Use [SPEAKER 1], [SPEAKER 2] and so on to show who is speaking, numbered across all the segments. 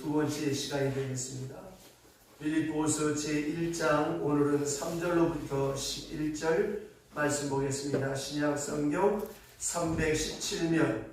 [SPEAKER 1] 두 번째 시간이 되겠습니다. 빌립보서 제1장 오늘은 3절로부터 11절 말씀 보겠습니다. 신약 성경 317면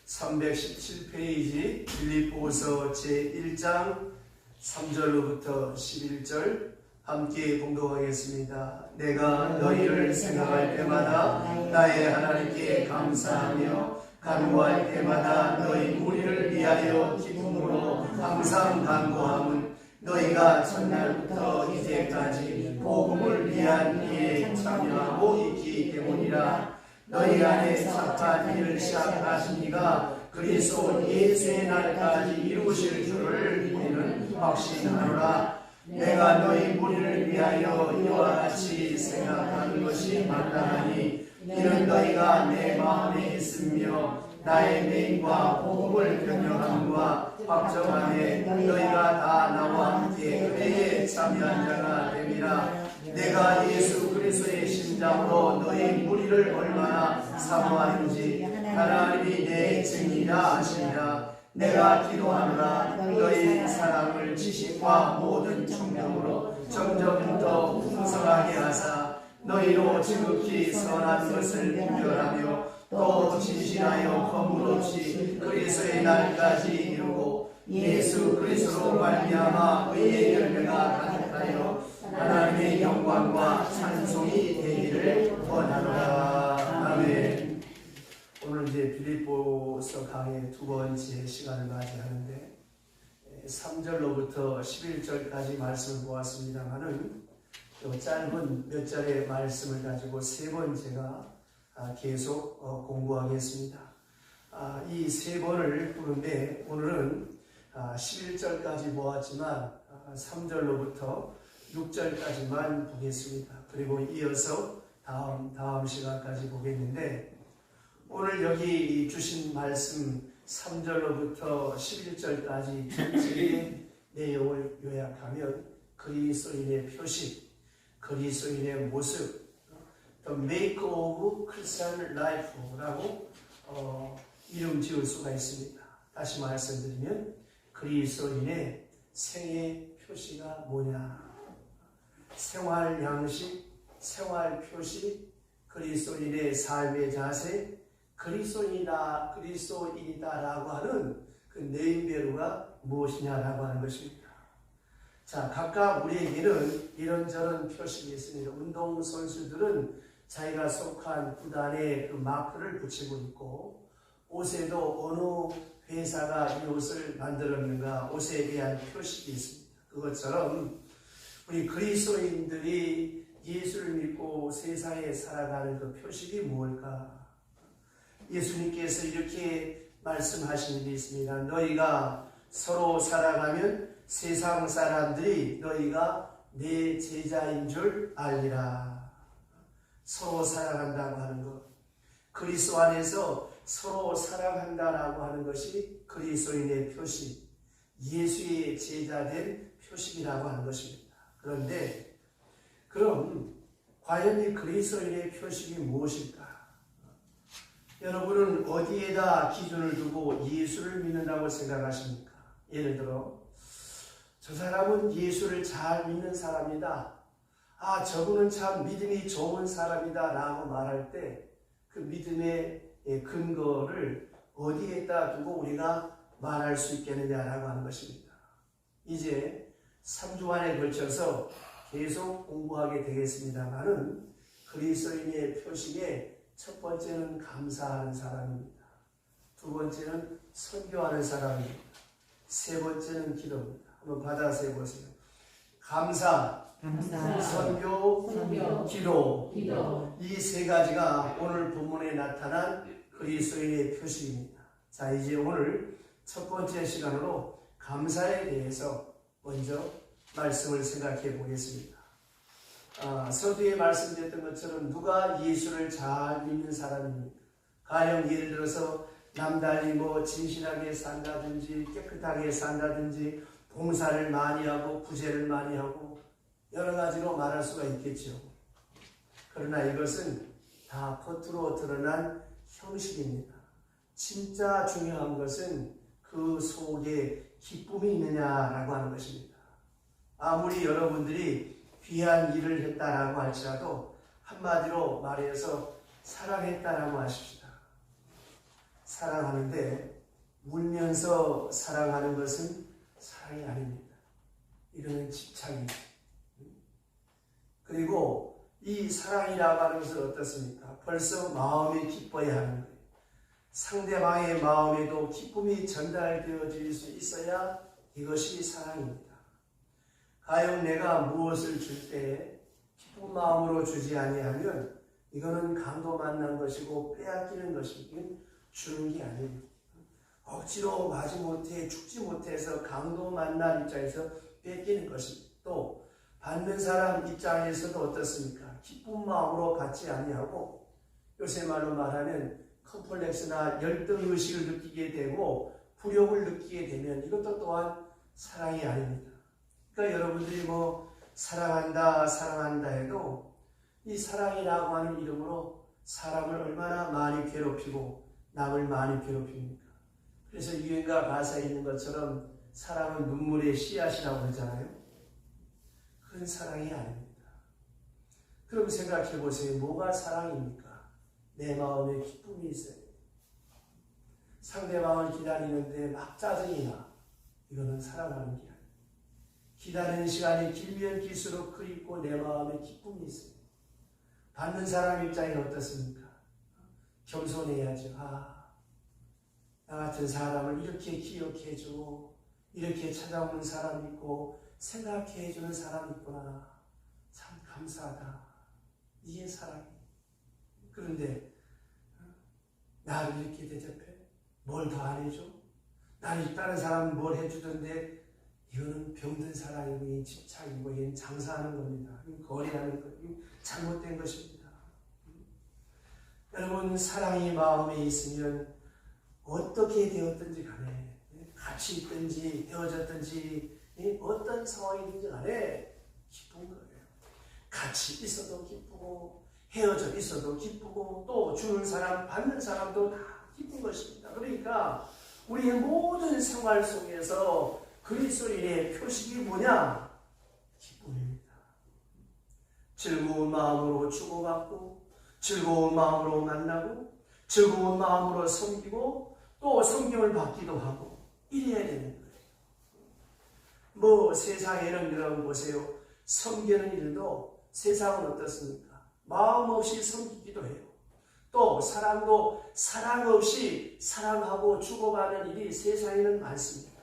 [SPEAKER 1] 317페이지 빌립보서 제1장 3절로부터 11절 함께 봉독하겠습니다. 내가 너희를 생각할 때마다 나의 하나님께 감사하며 간구할 때마다 너희 무리를 위하여 기쁨으로 항상 간구함은 너희가 첫날부터 이제까지 복음을 위한 일에 참여하고 있기 때문이라. 너희 안에 착한 일을 시작하신 이가 그리스도 예수의 날까지 이루실 줄을 우리는 확신하노라. 내가 너희 무리를 위하여 이와 같이 생각하는 것이 마땅하니 이는 너희가 내 마음에 있으며 나의 맹과 복음을 변명함과 확정함에 너희가 다 나와 함께 은혜에 참여한 자가 됨이라. 내가 예수 그리스도의 심장으로 너희 무리를 얼마나 사모하는지 하나님이 내 증인이라 하시니라. 내가 기도하노라. 너희 사랑을 지식과 모든 청명으로 점점 더 풍성하게 하사 너희로 지극히 선한 것을 분별하며 또 진실하여 허물 없이 그리스도의 날까지 이루고 예수 그리스도로 말미암아 의의 열매가 가득하여 하나님의 영광과 찬송이 되기를 원하노라. 아멘. 오늘 이제 빌립보서 강의 두 번째 시간을 맞이하는데 3절로부터 11절까지 말씀을 보았습니다만은 짧은 몇 절의 말씀을 가지고 세 번 제가 계속 공부하겠습니다. 이 세 번을 보는데 오늘은 11절까지 보았지만 3절로부터 6절까지만 보겠습니다. 그리고 이어서 다음 시간까지 보겠는데 오늘 여기 주신 말씀 3절로부터 11절까지 전체의 내용을 요약하면 그리스도인의 표식, 그리스도인의 모습, The Make of Christian Life라고 이름 지을 수가 있습니다. 다시 말씀드리면 그리스도인의 생애 표시가 뭐냐, 생활 양식, 생활 표시, 그리스도인의 삶의 자세, 그리스도인이다라고 하는 그 네임밸류가 무엇이냐라고 하는 것입니다. 자, 각각 우리에게는 이런저런 표식이 있습니다. 운동선수들은 자기가 속한 구단에 그 마크를 붙이고 있고, 옷에도 어느 회사가 이 옷을 만들었는가 옷에 대한 표식이 있습니다. 그것처럼 우리 그리스도인들이 예수를 믿고 세상에 살아가는 그 표식이 무엇일까? 예수님께서 이렇게 말씀하신 일이 있습니다. 너희가 서로 살아가면 세상 사람들이 너희가 내 제자인 줄 알리라. 서로 사랑한다고 하는 것, 그리스도 안에서 서로 사랑한다라고 하는 것이 그리스도인의 표식, 예수의 제자된 표식이라고 하는 것입니다. 그런데 그럼 과연 이 그리스도인의 표식이 무엇일까? 여러분은 어디에다 기준을 두고 예수를 믿는다고 생각하십니까? 예를 들어 저 사람은 예수를 잘 믿는 사람이다. 저분은 참 믿음이 좋은 사람이다 라고 말할 때 그 믿음의 근거를 어디에다 두고 우리가 말할 수 있겠느냐라고 하는 것입니다. 이제 3주간에 걸쳐서 계속 공부하게 되겠습니다만은 그리스도인의 표식에 첫 번째는 감사하는 사람입니다. 두 번째는 선교하는 사람입니다. 세 번째는 기도입니다. 한번 받아서 해보세요. 감사, 선교, 기도. 이 세 가지가 오늘 본문에 나타난 그리스도인의 표식입니다. 자, 이제 오늘 첫 번째 시간으로 감사에 대해서 먼저 말씀을 생각해 보겠습니다. 서두에 말씀드렸던 것처럼 누가 예수를 잘 믿는 사람입니까? 가령 예를 들어서 남달리 진실하게 산다든지 깨끗하게 산다든지 봉사를 많이 하고 구제를 많이 하고 여러 가지로 말할 수가 있겠죠. 그러나 이것은 다 겉으로 드러난 형식입니다. 진짜 중요한 것은 그 속에 기쁨이 있느냐라고 하는 것입니다. 아무리 여러분들이 귀한 일을 했다라고 할지라도 한마디로 말해서 사랑했다라고 하십시다. 사랑하는데 울면서 사랑하는 것은 사랑이 아닙니다. 이거는 집착이죠. 그리고 이 사랑이라고 하는 것은 어떻습니까? 벌써 마음이 기뻐야 하는 거예요. 상대방의 마음에도 기쁨이 전달되어질 수 있어야 이것이 사랑입니다. 가령 내가 무엇을 줄 때 기쁜 마음으로 주지 아니하면 이거는 강도 만난 것이고 빼앗기는 것이고 주는 게 아닙니다. 억지로 마지못해 죽지 못해서 강도 만난 입장에서 뺏기는 것입니다. 또 받는 사람 입장에서도 어떻습니까? 기쁜 마음으로 받지 아니하고 요새 말로 말하면 컴플렉스나 열등의식을 느끼게 되고 불욕을 느끼게 되면 이것도 또한 사랑이 아닙니다. 그러니까 여러분들이 사랑한다 해도 이 사랑이라고 하는 이름으로 사람을 얼마나 많이 괴롭히고 남을 많이 괴롭힙니까? 그래서 유행가 가사에 있는 것처럼 사랑은 눈물의 씨앗이라고 하잖아요. 그런 사랑이 아닙니다. 그럼 생각해 보세요. 뭐가 사랑입니까? 내 마음에 기쁨이 있어요. 상대방을 기다리는데 막 짜증이 나. 이거는 사랑하는 게 아니에요. 기다리는 시간이 길면 길수록 그립고 내 마음에 기쁨이 있어요. 받는 사람 입장이 어떻습니까? 겸손해야죠. 나 같은 사람을 이렇게 기억해주고 이렇게 찾아오는 사람이 있고 생각해주는 사람이 있구나. 참 감사하다. 이게 사랑이에요. 그런데 나를 이렇게 대접해? 뭘 더 안 해줘? 나를 다른 사람은 뭘 해주던데 이거는 병든 사랑이고 집착이고 이건 장사하는 겁니다. 거래하는 것, 잘못된 것입니다. 여러분 사랑이 마음에 있으면 어떻게 되었든지 간에 같이 있든지 헤어졌든지 어떤 상황이든지 간에 기쁜 거예요. 같이 있어도 기쁘고 헤어져 있어도 기쁘고 또 주는 사람 받는 사람도 다 기쁜 것입니다. 그러니까 우리의 모든 생활 속에서 그리스도인의 표식이 뭐냐? 기쁨입니다. 즐거운 마음으로 주고받고 즐거운 마음으로 만나고 즐거운 마음으로 섬기고 또 섬김을 받기도 하고 이래야 되는 거예요. 세상에는 여러분 보세요. 섬기는 일도 세상은 어떻습니까? 마음 없이 섬기기도 해요. 또 사랑도 사랑 없이 사랑하고 주고받는 일이 세상에는 많습니다.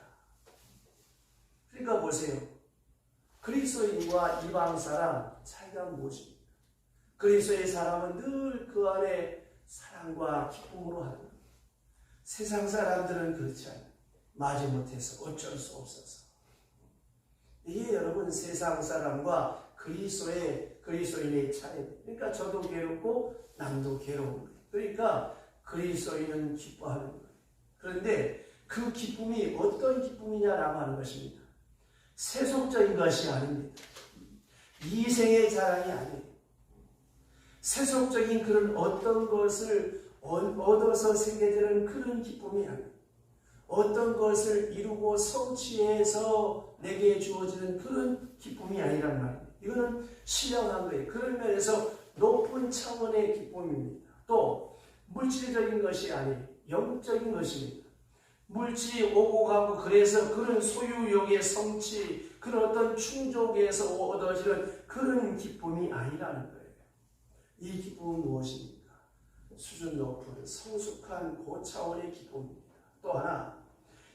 [SPEAKER 1] 그러니까 보세요. 그리스도인과 이방 사람 차이가 무엇입니까? 그리스도의 사람은 늘 그 안에 사랑과 기쁨으로 하는 거예요. 세상 사람들은 그렇지 않아요. 마지못해서 어쩔 수 없어서. 이게 여러분 세상 사람과 그리스도인의 차이입니다. 그러니까 저도 괴롭고 남도 괴로운 거예요. 그러니까 그리스도인은 기뻐하는 거예요. 그런데 그 기쁨이 어떤 기쁨이냐라고 하는 것입니다. 세속적인 것이 아닙니다. 이생의 자랑이 아니에요. 세속적인 그런 어떤 것을 얻어서 생겨되는 그런 기쁨이 아니에요. 어떤 것을 이루고 성취해서 내게 주어지는 그런 기쁨이 아니란 말이에요. 이거는 신령한 거예요. 그런 면에서 높은 차원의 기쁨입니다. 또 물질적인 것이 아니에요. 영적인 것입니다. 물질이 오고 가고 그래서 그런 소유욕의 성취, 그런 어떤 충족에서 얻어지는 그런 기쁨이 아니라는 거예요. 이 기쁨은 무엇입니까? 수준 높은 성숙한 고차원의 기쁨입니다. 또 하나,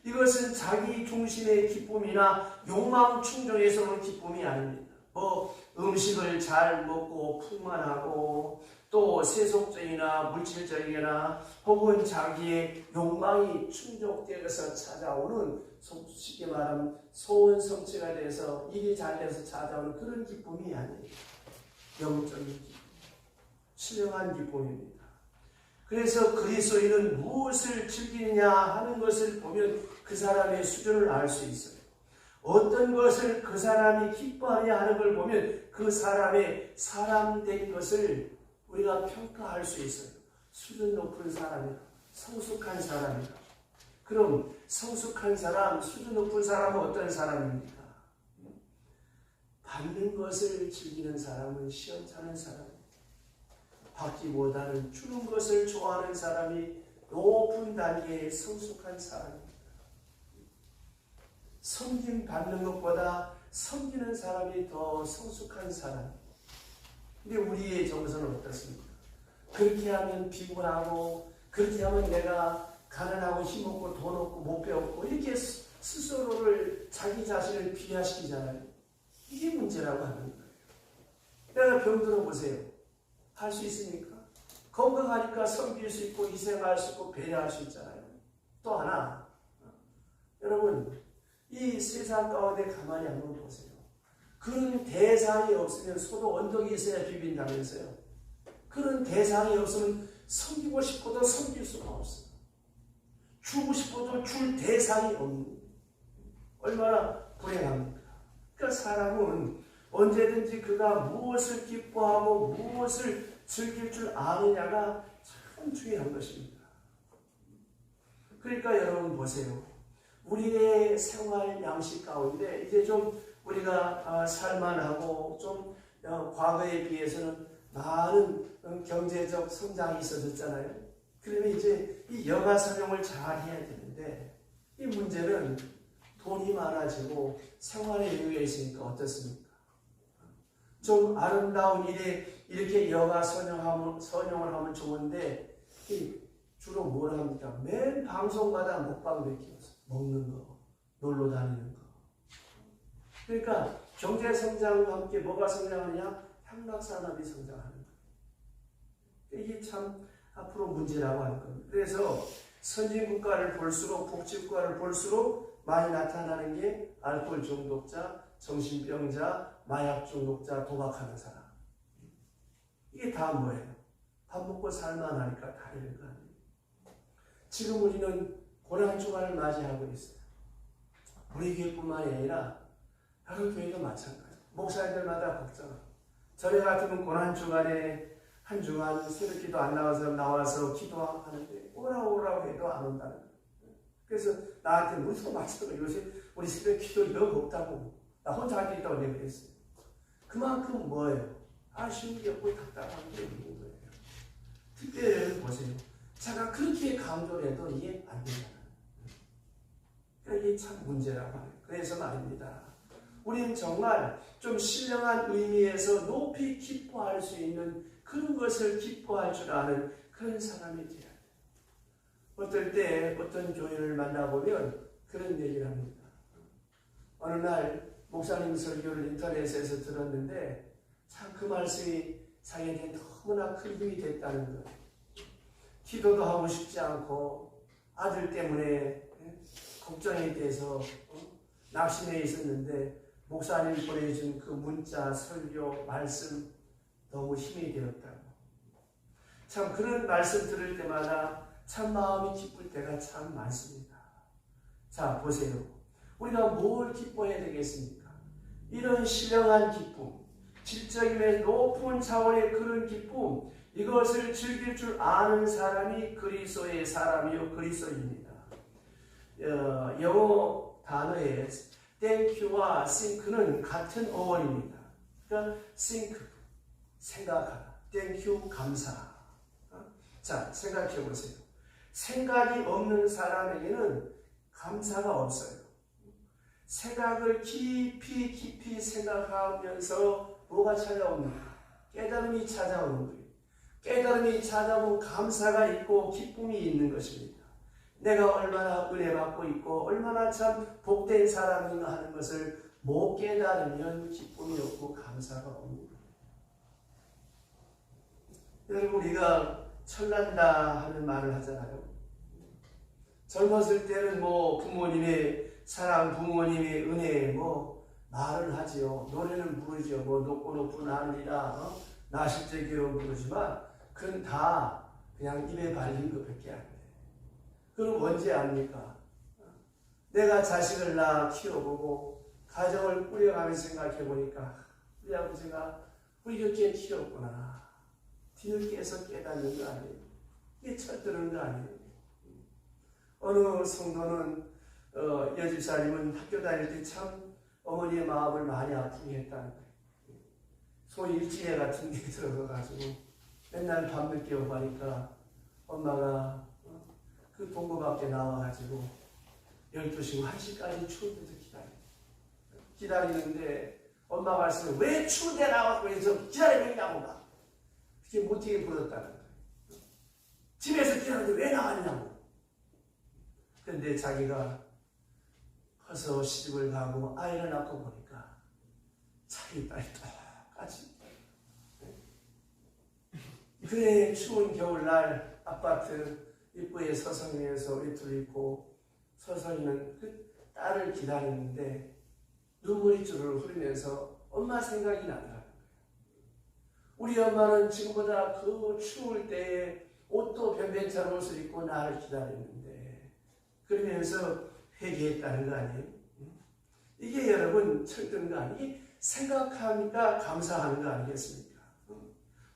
[SPEAKER 1] 이것은 자기 중심의 기쁨이나 욕망 충족에서 오는 기쁨이 아닙니다. 음식을 잘 먹고 풍만하고 또 세속적이나 물질적이나 혹은 자기의 욕망이 충족되어서 찾아오는 쉽게 말하면 소원 성취가 돼서 일이 잘 돼서 찾아오는 그런 기쁨이 아니에요. 영적인 기쁨, 신령한 기쁨입니다. 그래서 그리스도인은 무엇을 즐기느냐 하는 것을 보면 그 사람의 수준을 알 수 있어요. 어떤 것을 그 사람이 기뻐하냐 하는 걸 보면 그 사람의 사람된 것을 우리가 평가할 수 있어요. 수준 높은 사람이다. 성숙한 사람이다. 그럼 성숙한 사람, 수준 높은 사람은 어떤 사람입니까? 받는 것을 즐기는 사람은 시원찮은 사람입니다. 받기보다는 주는 것을 좋아하는 사람이 높은 단계의 성숙한 사람입니다. 섬김 받는 것보다 섬기는 사람이 더 성숙한 사람. 근데 우리의 정서는 어떻습니까? 그렇게 하면 피곤하고, 그렇게 하면 내가 가난하고 힘없고 돈 없고 못 배웠고, 이렇게 스스로를 자기 자신을 비하시키잖아요. 이게 문제라고 하는 거예요. 내가 병들어 보세요. 할 수 있습니까? 건강하니까 섬길 수 있고 희생할 수 있고 배려할 수 있잖아요. 또 하나, 여러분 이 세상 가운데 가만히 한번 보세요. 그런 대상이 없으면 소도 언덕이 있어야 비빈다면서요. 그런 대상이 없으면 섬기고 싶어도 섬길 수가 없어요. 주고 싶어도 줄 대상이 없는, 얼마나 불행합니까? 그러니까 사람은 언제든지 그가 무엇을 기뻐하고 무엇을 즐길 줄 아느냐가 참 중요한 것입니다. 그러니까 여러분 보세요. 우리의 생활 양식 가운데 이제 좀 우리가 살만하고 좀 과거에 비해서는 많은 경제적 성장이 있어졌잖아요. 그러면 이제 이 여가 선용을 잘 해야 되는데, 이 문제는 돈이 많아지고 생활에 여유가 있으니까 어떻습니까? 좀 아름다운 일에 이렇게 여가 선용을 하면 좋은데, 주로 뭘 합니까? 맨 방송마다 먹방밖에 없어. 먹는 거, 놀러 다니는 거. 그러니까 경제 성장과 함께 뭐가 성장하느냐? 향락산업이 성장하는 거예요. 이게 참 앞으로 문제라고 하는 겁니다. 그래서 선진국가를 볼수록, 복지국가를 볼수록 많이 나타나는 게 알코올 중독자, 정신병자, 마약 중독자, 도박하는 사람. 이게 다 뭐예요? 밥 먹고 살만하니까 다 이런 거 아니에요. 지금 우리는 고난주간을 맞이하고 있어요. 우리 교회뿐만이 아니라 여러 교회도 마찬가지예요. 목사님들마다 걱정합니다. 저희 같으면 고난주간에 한 주간 새벽기도 안 나와서 기도하는데 오라고 해도 안 온다는 거예요. 그래서 나한테 우리도 마찬가지예요. 요새 우리 새벽기도 너무 없다고, 나 혼자 할 게 있다고 내가 그랬어요. 그만큼 뭐예요? 아쉬운 게 없고 답답한 게 있는 거예요. 특별히 보세요. 제가 그렇게 강조를 해도 이게 안 된다는 거예요. 그러니까 이게 참 문제라고 하는 거예요. 그래서 말입니다. 우리는 정말 좀 신령한 의미에서 높이 기뻐할 수 있는 그런 것을 기뻐할 줄 아는 그런 사람이 되어야 돼요. 어떨 때 어떤 교인을 만나보면 그런 얘기를 합니다. 어느 날 목사님 설교를 인터넷에서 들었는데 참 그 말씀이 자기에게 너무나 큰 힘이 됐다는 거예요. 기도도 하고 싶지 않고 아들 때문에 걱정이 돼서 낙심해 있었는데 목사님이 보내준 그 문자, 설교, 말씀 너무 힘이 되었다고. 참 그런 말씀 들을 때마다 참 마음이 기쁠 때가 참 많습니다. 자, 보세요. 우리가 뭘 기뻐해야 되겠습니까? 이런 신령한 기쁨, 질적임의 높은 차원의 그런 기쁨, 이것을 즐길 줄 아는 사람이 그리스도의 사람이요 그리스도입니다. 영어 단어에 땡큐와 싱크는 같은 어원입니다. 그러니까 싱크, 생각하다, 땡큐, 감사. 자, 생각해 보세요. 생각이 없는 사람에게는 감사가 없어요. 생각을 깊이 생각하면서 뭐가 찾아옵니까? 깨달음이 찾아오는 거예요. 깨달음이 찾아오면 감사가 있고 기쁨이 있는 것입니다. 내가 얼마나 은혜 받고 있고 얼마나 참 복된 사람인가 하는 것을 못 깨달으면 기쁨이 없고 감사가 없는 거예요. 여러분, 우리가 철난다 하는 말을 하잖아요. 젊었을 때는 뭐 부모님의 사랑, 부모님의 은혜 말을 하지요. 노래는 부르죠. 높고 높은 하늘이라 나실제기로 부르지만 그건 다 그냥 입에 발린 것밖에 안 돼. 그럼 언제 압니까? 내가 자식을 낳아 키워보고 가정을 꾸려가며 생각해보니까 우리 아버지가 우리 곁에 키웠구나. 뒤늦게서 깨닫는 거 아니에요. 이게 철드는 거 아니에요. 어느 성도는 여집사님은 학교 다닐 때 참 어머니의 마음을 많이 아프게 했다는 거예요. 소위 일진회 같은 게 들어가가지고 맨날 밤늦게 오고 하니까 엄마가 그 동거 밖에 나와가지고 12시, 1시까지 추울 때도 기다리는데 엄마 말씀에 왜 추운데 나와서 그래서 기다리고 있냐고 막 그게 못하게 굴었다는 거예요. 집에서 기다리는데 왜 나왔냐고. 그런데 자기가 커서 시집을 가고 아이를 낳고 보니까 자기 딸이 똑같이 그래 추운 겨울날 아파트 입구에 서성이면서 외투를 입고 서성이는 그 딸을 기다리는데 눈물이 주르르 흐르면서 엄마 생각이 나더라고요. 우리 엄마는 지금보다 그 추울 때에 옷도 변변찮은 옷을 입고 나를 기다리는데 그러면서 회개했다는 거 아니에요? 이게 여러분 철든 거 아니에요? 생각하니까 감사하는 거 아니겠습니까?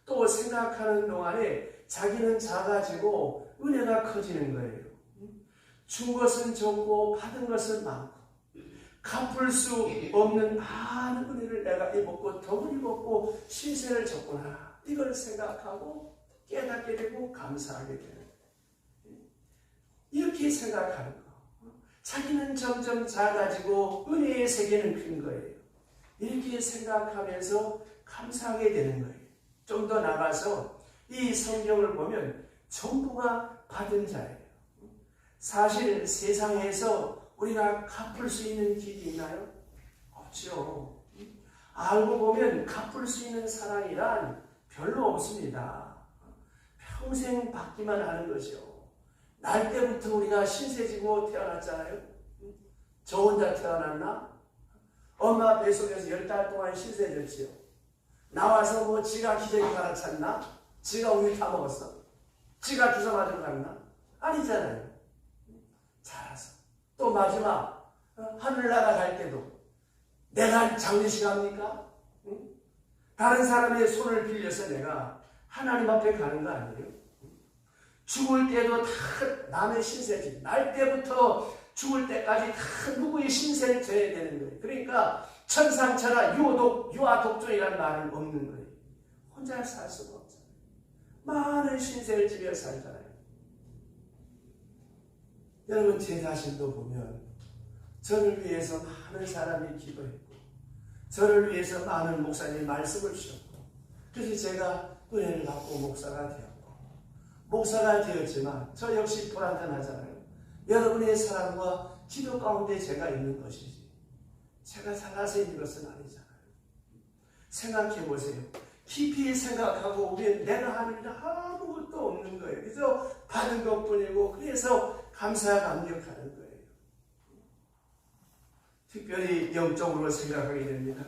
[SPEAKER 1] 또 생각하는 동안에 자기는 작아지고 은혜가 커지는 거예요. 준 것은 적고 받은 것은 많고 갚을 수 없는 많은 은혜를 내가 입었고 덕을 입었고 신세를 졌구나. 이걸 생각하고 깨닫게 되고 감사하게 되는 거예요. 이렇게 생각하는 거. 자기는 점점 작아지고 은혜의 세계는 큰 거예요. 이렇게 생각하면서 감사하게 되는 거예요. 좀 더 나가서 이 성경을 보면 전부가 받은 자예요. 사실 세상에서 우리가 갚을 수 있는 길이 있나요? 없죠. 알고 보면 갚을 수 있는 사랑이란 별로 없습니다. 평생 받기만 하는 것이요. 날 때부터 우리가 신세지고 태어났잖아요. 저 혼자 태어났나? 엄마 뱃속에서 10달 동안 신세졌지요. 나와서 뭐 지가 기저귀 갈아찼나? 지가 우유 타 먹었어? 지가 주사 맞으러 갔나? 아니잖아요. 자라서. 또 마지막 하늘나라 갈 때도 내가 장례식 합니까? 응? 다른 사람의 손을 빌려서 내가 하나님 앞에 가는 거 아니에요? 죽을 때도 다 남의 신세지. 날 때부터 죽을 때까지 다 누구의 신세를 져야 되는 거예요. 그러니까 천상천하 유아 독존이라는 말은 없는 거예요. 혼자 살 수가 없잖아요. 많은 신세를 지며 살잖아요. 여러분 제 자신도 보면 저를 위해서 많은 사람이 기도했고 저를 위해서 많은 목사님이 말씀을 주셨고 그래서 제가 은혜를 받고 목사가 되었고 목사가 되었지만 저 역시 불완전하잖아요. 여러분의 사랑과 기도 가운데 제가 있는 것이지 제가 살아서 있는 것은 아니잖아요. 생각해 보세요. 깊이 생각하고 보면 내가 하는 일 아무것도 없는 거예요. 그래서 받은 것뿐이고 그래서 감사 감격하는 거예요. 특별히 영적으로 생각하게 됩니다.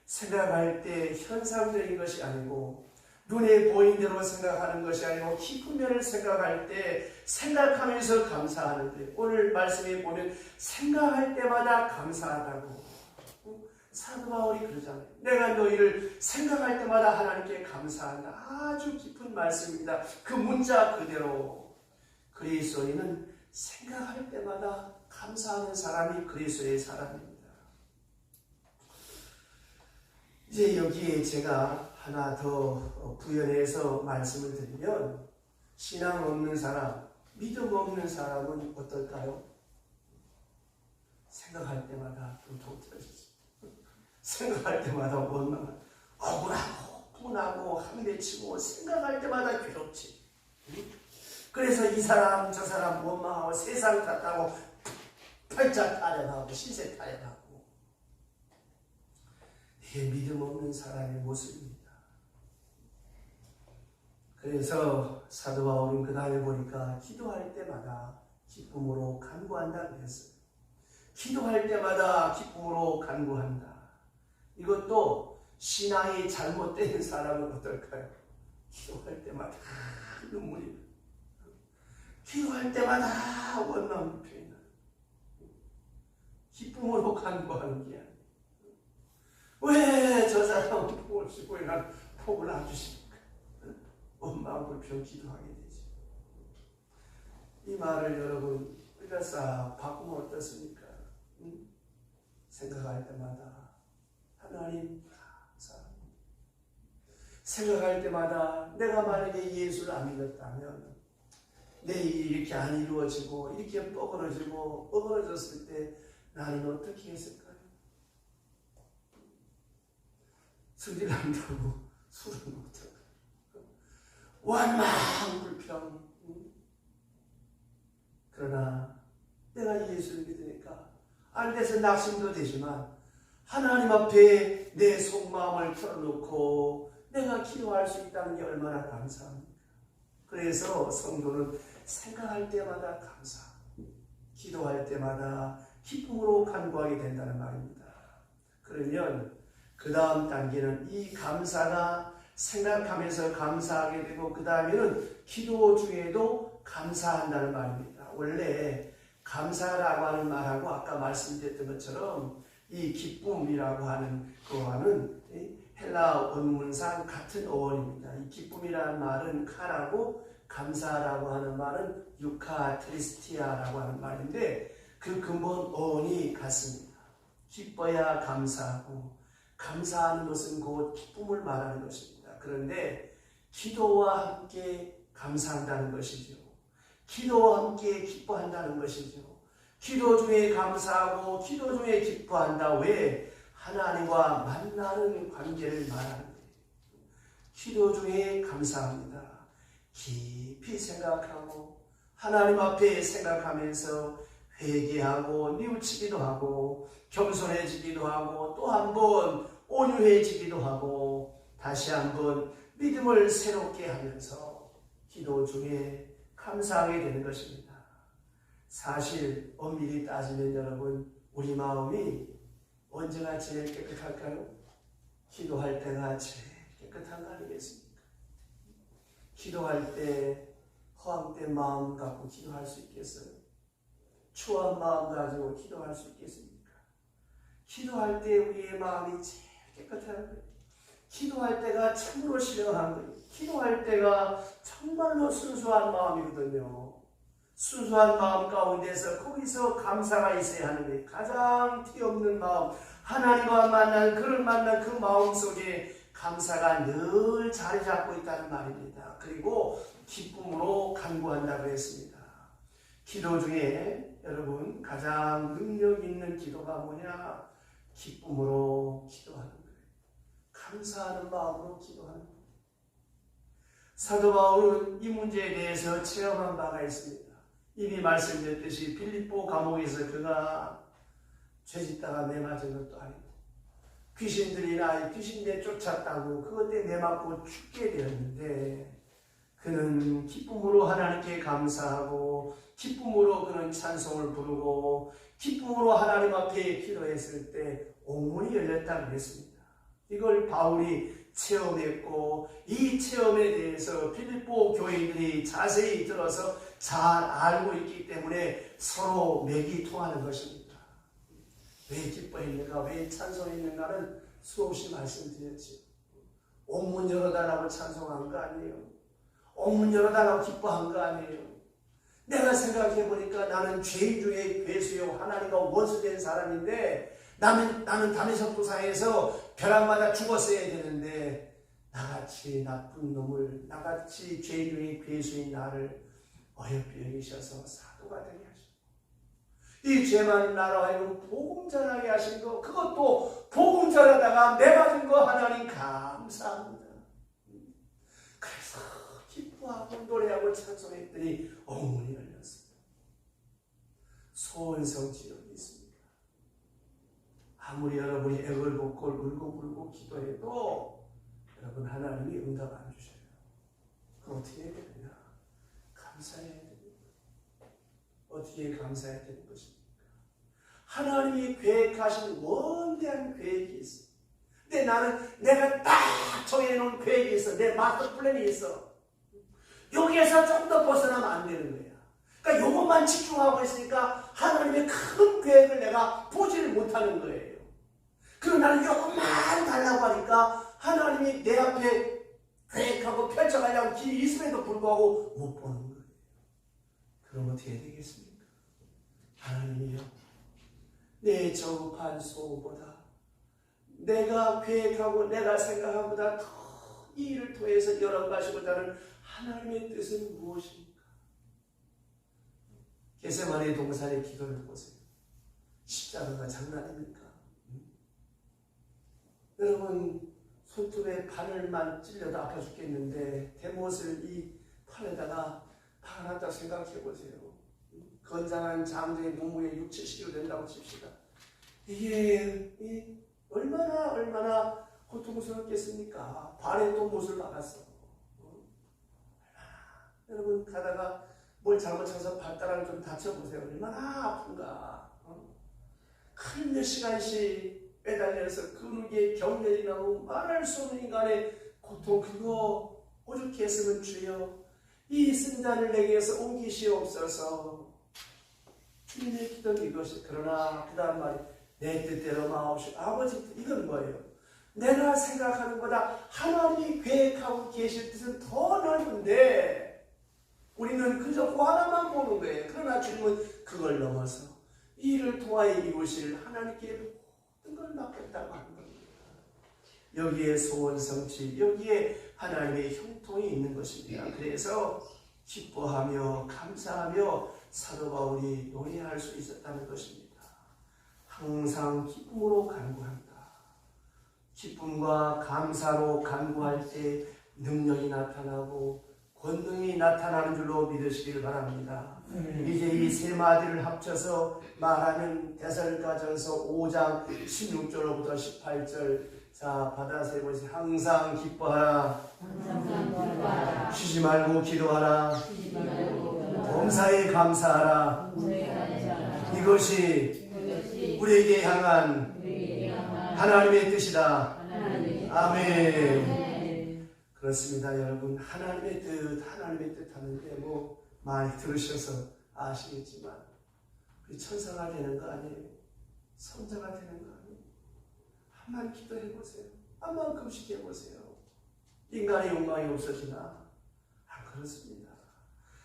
[SPEAKER 1] 생각할 때 현상적인 것이 아니고 눈에 보이는 대로 생각하는 것이 아니고 깊은 면을 생각할 때 생각하면서 감사하는 거예요. 오늘 말씀에 보면 생각할 때마다 감사하다고 사도 바울이 그러잖아요. 내가 너희를 생각할 때마다 하나님께 감사한다. 아주 깊은 말씀입니다. 그 문자 그대로 그리스도인은 생각할 때마다 감사하는 사람이 그리스도의 사람입니다. 이제 여기에 제가 하나 더 부연해서 말씀을 드리면 신앙 없는 사람, 믿음 없는 사람은 어떨까요? 생각할 때마다 통통 터지죠. 생각할 때마다 원망, 억울하고 분하고 항대치고 생각할 때마다 괴롭지. 그래서 이 사람 저 사람 원망하고 세상 탓하고 팔자 타령하고 신세 타령하고 이게 믿음 없는 사람의 모습입니다. 그래서 사도 바울은 그 다음에 보니까 기도할 때마다 기쁨으로 간구한다 그랬어요. 기도할 때마다 기쁨으로 간구한다. 이것도 신앙이 잘못된 사람은 어떨까요? 기도할 때마다 눈물이 나요. 기도할 때마다 원망 표현하는 기쁨으로 간구하는 게 아니에요. 왜 저 사람은 복을 주고 난 복을 안 주십니까? 원망 불평 기도하게 되죠. 이 말을 여러분 우리가 싹 바꾸면 어떻습니까? 생각할 때마다 하나님 감사합니다. 생각할 때마다 내가 만약에 예수를 안 믿었다면 내 일이 이렇게 안 이루어지고 이렇게 뻐그러지고 어그러졌을 때 나는 어떻게 했을까요? 승질난다고 술을 먹다가 완망불평. 그러나 내가 예수를 믿으니까 안 돼서 낙심도 되지만 하나님 앞에 내 속마음을 털어놓고 내가 기도할 수 있다는 게 얼마나 감사합니까? 그래서 성도는 생각할 때마다 감사하고 기도할 때마다 기쁨으로 간구하게 된다는 말입니다. 그러면 그 다음 단계는 이 감사가 생각하면서 감사하게 되고 그 다음에는 기도 중에도 감사한다는 말입니다. 원래 감사라고 하는 말하고 아까 말씀드렸던 것처럼 이 기쁨이라고 하는 거와는 헬라 원문상 같은 어원입니다. 이 기쁨이라는 말은 카라고 감사라고 하는 말은 유카트리스티아라고 하는 말인데 그 근본 어원이 같습니다. 기뻐야 감사하고 감사하는 것은 곧 기쁨을 말하는 것입니다. 그런데 기도와 함께 감사한다는 것이죠. 기도와 함께 기뻐한다는 것이죠. 기도 중에 감사하고 기도 중에 기뻐한다. 왜? 하나님과 만나는 관계를 말하는 거예요. 기도 중에 감사합니다. 깊이 생각하고 하나님 앞에 생각하면서 회개하고 뉘우치기도 하고 겸손해지기도 하고 또 한 번 온유해지기도 하고 다시 한번 믿음을 새롭게 하면서 기도 중에 감사하게 되는 것입니다. 사실 엄밀히 따지면 여러분 우리 마음이 언제가 제일 깨끗할까요? 기도할 때가 제일 깨끗한 거 아니겠습니까? 기도할 때 허황된 마음 갖고 기도할 수 있겠어요? 추한 마음 가지고 기도할 수 있겠습니까? 기도할 때 우리의 마음이 제일 깨끗한 거예요. 기도할 때가 참으로 신령한 거예요. 기도할 때가 정말로 순수한 마음이거든요. 순수한 마음 가운데서 거기서 감사가 있어야 하는 거예요. 가장 티없는 마음, 하나님과 만난 그를 만난 그 마음 속에 감사가 늘 자리 잡고 있다는 말입니다. 그리고 기쁨으로 간구한다고 했습니다. 기도 중에 여러분 가장 능력 있는 기도가 뭐냐? 기쁨으로 기도하는 거예요. 감사하는 마음으로 기도하는 거예요. 사도 바울은 이 문제에 대해서 체험한 바가 있습니다. 이미 말씀드렸듯이 빌립보 감옥에서 그가 죄짓다가 내맞은 것도 아니고 귀신들이나 귀신 내쫓았다고 그것 때문에 내맞고 죽게 되었는데 그는 기쁨으로 하나님께 감사하고 기쁨으로 그는 찬송을 부르고 기쁨으로 하나님 앞에 기도했을 때 옥문이 열렸다고 했습니다. 이걸 바울이 체험했고 이 체험에 대해서 필립보 교인들이 자세히 들어서 잘 알고 있기 때문에 서로 맥이 통하는 것입니다. 왜 기뻐했는가, 왜 찬송했는가는 수없이 말씀드렸죠. 옥문 열어달라고 찬송한 거 아니에요. 옥문 열어달라고 기뻐한 거 아니에요. 내가 생각해보니까 나는 죄인 중에 괴수요 하나님과 원수된 사람인데 나는 다메섹 도상에서 벼락마다 죽었어야 되는데 나같이 나쁜 놈을 나같이 죄인 중에 괴수인 나를 어여삐 여기셔서 사도가 되게 하시고 이 죄 많은 나라 하여금 복음 전하게 하신 거 그것도 복음 전하다가 내맞은 거 하나님 감사합니다. 그래서 기뻐하고 노래하고 찬송했더니 옥문이 열렸습니다. 소원성 지역이 있습니다. 아무리 여러분이 애걸복걸 울고불고 기도해도 여러분 하나님이 응답 안 주셔요. 그럼 어떻게 해야 되느냐? 감사해야 됩니다. 어떻게 감사해야 되는 것입니까? 하나님이 계획하신 원대한 계획이 있어. 근데 내가 딱 정해놓은 계획이 있어. 내 마스터 플랜이 있어. 여기에서 좀 더 벗어나면 안 되는 거야. 그러니까 요것만 집중하고 있으니까 하나님의 큰 계획을 내가 보지를 못하는 거예요. 그리고 나는 요것만 달라고 하니까 하나님이 내 앞에 계획하고 펼쳐가려고 길이 있음에도 불구하고 못 보는 거예요. 그럼 어떻게 되겠습니까? 내 저급한 소원보다 내가 계획하고 내가 생각한 보다 더 이 일을 통해서 열어가시고자 하는 하나님의 뜻은 무엇입니까? 겟세마네 동산의 기도를 보세요. 십자가가 장난입니까? 여러분 손톱에 바늘만 찔려도 아파 죽겠는데 대못을 이 팔에다가 박아놨다 생각해 보세요. 건장한 장정의 몸무게 6, 70kg 된다고 칩시다. 이게 얼마나 고통스럽겠습니까? 발에 또 못을 박았어. 여러분 가다가 뭘 잘못 쳐서 발가락을 좀 다쳐보세요. 얼마나 아픈가. 큰 몇 시간씩 매달려서 근육에 경련이 나고 말할 수 없는 인간의 고통, 그거 오죽 했으면 주여 이 승자를 내게서 옮기시옵소서. 주님의 기도는 이것이. 그러나 그 다음 말이 내 뜻대로 마옵시오. 아버지 뜻, 이건 뭐예요? 내가 생각하는 것보다 하나님이 계획하고 계실 뜻은 더 넓은데 우리는 그저 그 하나만 보는 거예요. 그러나 주님은 그걸 넘어서 이 일을 통하여 이루실 하나님께 모든 걸 맡겼다고 하는 겁니다. 여기에 소원 성취, 여기에 하나님의 형통이 있는 것입니다. 그래서 기뻐하며 감사하며 사도 바울이 노래할 수 있었다는 것입니다. 항상 기쁨으로 간구한다. 기쁨과 감사로 간구할 때 능력이 나타나고 권능이 나타나는 줄로 믿으시길 바랍니다. 이제 이 세 마디를 합쳐서 말하는 데살로니가전서 5장 16절로부터 18절 자 받아서 해보세요. 항상 기뻐하라. 쉬지 말고 기도하라. 범사에 감사하라. 이것이 우리에게 향한 하나님의 뜻이다. 아멘. 그렇습니다, 여러분. 하나님의 뜻 하는데 뭐 많이 들으셔서 아시겠지만 우리 천사가 되는 거 아니에요. 성자가 되는 거 아니에요. 한번 기도해 보세요. 한번 금식해 보세요. 인간의 욕망이 없어지나? 안 그렇습니다.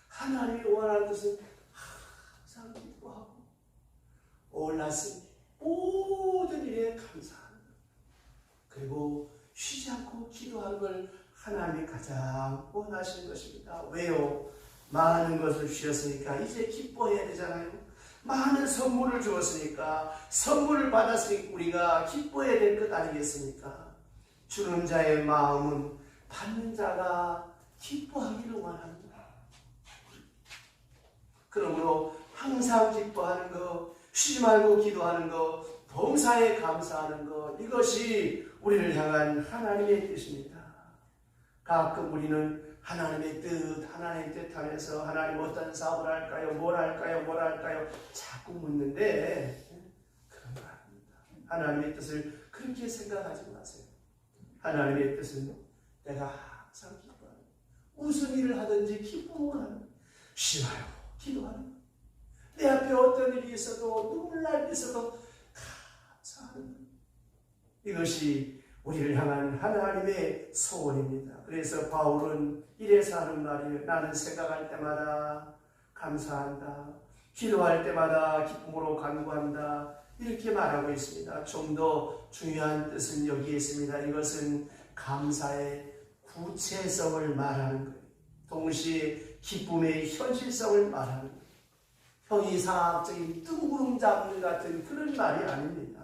[SPEAKER 1] 하나님이 원하는 뜻은 항상 기도하고 올랐으니 모든 일에 감사하는 것. 그리고 쉬지 않고 기도하는 걸 하나님이 가장 원하시는 것입니다. 왜요? 많은 것을 주셨으니까 이제 기뻐해야 되잖아요. 많은 선물을 주었으니까 선물을 받았으니까 우리가 기뻐해야 될 것 아니겠습니까? 주는 자의 마음은 받는 자가 기뻐하기를 원합니다. 그러므로 항상 기뻐하는 것, 쉬지 말고 기도하는 것, 범사에 감사하는 것, 이것이 우리를 향한 하나님의 뜻입니다. 가끔 우리는 하나님의 뜻 하면서 하나님 어떤 사업을 할까요? 뭘 할까요? 자꾸 묻는데 그런 거 아닙니다. 하나님의 뜻을 그렇게 생각하지 마세요. 하나님의 뜻은 내가 항상 기뻐하는 것, 무슨 일을 하든지 기쁨으로 하는 것, 쉬지 말고 기도하는 것, 내 앞에 어떤 일이 있어도 눈물 날 일 있어도 감사하는 것, 이것이 우리를 향한 하나님의 소원입니다. 그래서 바울은 이래서 하는 말이에요. 나는 생각할 때마다 감사한다. 기도할 때마다 기쁨으로 간구한다. 이렇게 말하고 있습니다. 좀 더 중요한 뜻은 여기에 있습니다. 이것은 감사의 구체성을 말하는 거예요. 동시에 기쁨의 현실성을 말하는 거예요. 형이상학적인 뜬구름 잡는 같은 그런 말이 아닙니다.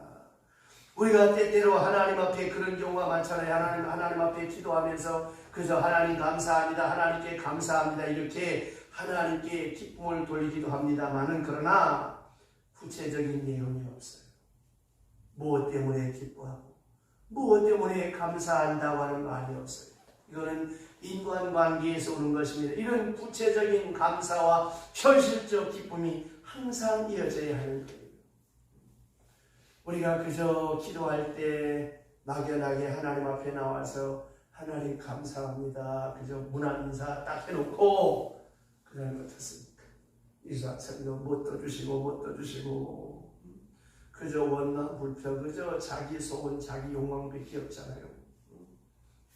[SPEAKER 1] 우리가 때때로 하나님 앞에 그런 경우가 많잖아요. 하나님 앞에 기도하면서 그저 하나님 감사합니다. 하나님께 감사합니다. 이렇게 하나님께 기쁨을 돌리기도 합니다만은 그러나 구체적인 내용이 없어요. 무엇 때문에 기뻐하고 무엇 때문에 감사한다고 하는 말이 없어요. 이거는 인간관계에서 오는 것입니다. 이런 구체적인 감사와 현실적 기쁨이 항상 이어져야 하는 거예요. 우리가 그저 기도할 때 막연하게 하나님 앞에 나와서 하나님 감사합니다. 그저 문안 인사 딱 해놓고 그러는 것 같습니까? 이사천도 못 떠주시고 그저 원망 불평 그저 자기 소원 자기 욕망밖에 없잖아요.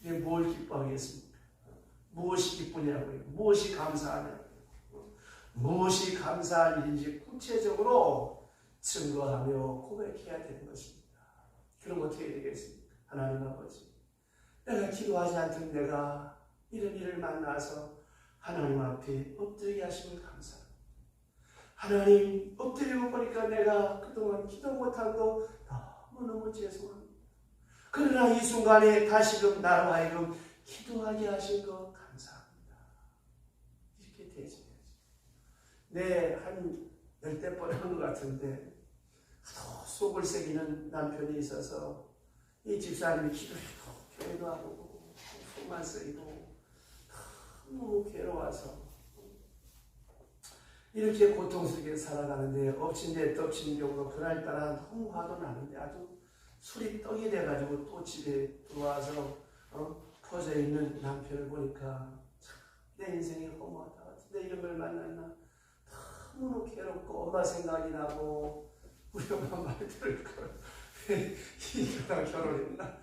[SPEAKER 1] 이게 뭘 기뻐하겠습니까? 무엇이 기쁘냐고요? 무엇이 감사하냐고요? 무엇이 감사할 일인지 구체적으로 증거하며 고백해야 되는 것입니다. 그럼 어떻게 되겠습니까? 하나님 아버지, 내가 기도하지 않던 내가 이런 일을 만나서 하나님 앞에 엎드리게 하시면 감사합니다. 하나님, 엎드리고 보니까 내가 그동안 기도 못한 거 너무너무 죄송합니다. 그러나 이 순간에 다시금 나로 하여금 기도하게 하신 거 감사합니다. 이렇게 되셔야지. 한 10번 한 것 같은데 하도 속을 새기는 남편이 있어서 이 집사님이 기도해도 교회도 안 오고 속만 쓰이고 너무 괴로워서 이렇게 고통스럽게 살아가는데 엎친 데 덮친 경우로 그날따라 너무 화도 나는데 아주 술이 떡이 돼가지고 또 집에 들어와서 퍼져 있는 남편을 보니까 참 내 인생이 허무하다. 내 이런 걸 만났나 너무 괴롭고 엄마 생각이 나고 우리 엄마 말 들을 걸 왜 이거랑 결혼했나 막